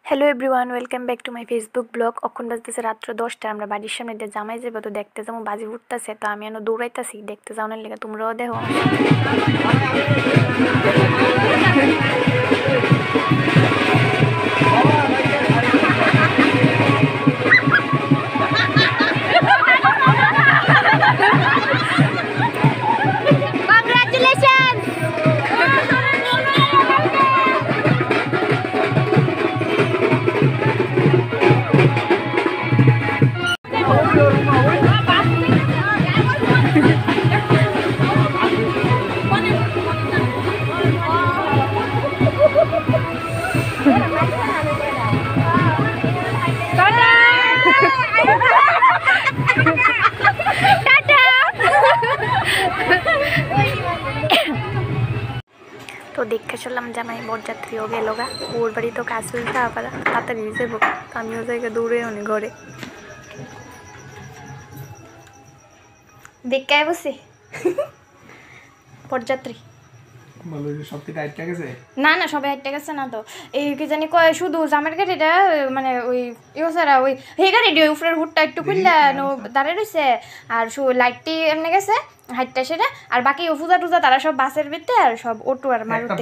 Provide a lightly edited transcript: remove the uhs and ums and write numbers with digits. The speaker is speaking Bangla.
Hello everyone, welcome back to my Facebook blog. এখন বাজতেছে রাত্র 10টা। আমরা বাড়ির সামনে দিয়ে জামাই যাবো, তো দেখতে যাবো বাজি উঠতেছে। তো আমি এনে দৌড়াইতেছি দেখতে যাওয়ার লেগে, তোমরাও দেখো। তো দেখে চললাম জামাই বরযাত্রীও গেল গা, ওর বাড়ি তো কাজ চলতে আবার তাড়াতাড়ি যাবো। তো আমিও জায়গা দৌড়ে অনেক ঘরে দেখে বসে বরযাত্রী। না না, সবাই হাইটে গেছে না। তো এই কি জানি কয় শুধু জামের গাড়িটা মানে ওই ছাড়া ওই সেই গাড়িটি ওই উপরের হুটটা একটু খুললে দাঁড়িয়ে রয়েছে, আর লাইটটি এমনি গেছে হাইটটা সেটা, আর বাকি পূজা টুজা তারা সব বাসের ভিতরে, আর সব অটো আর মারুতি।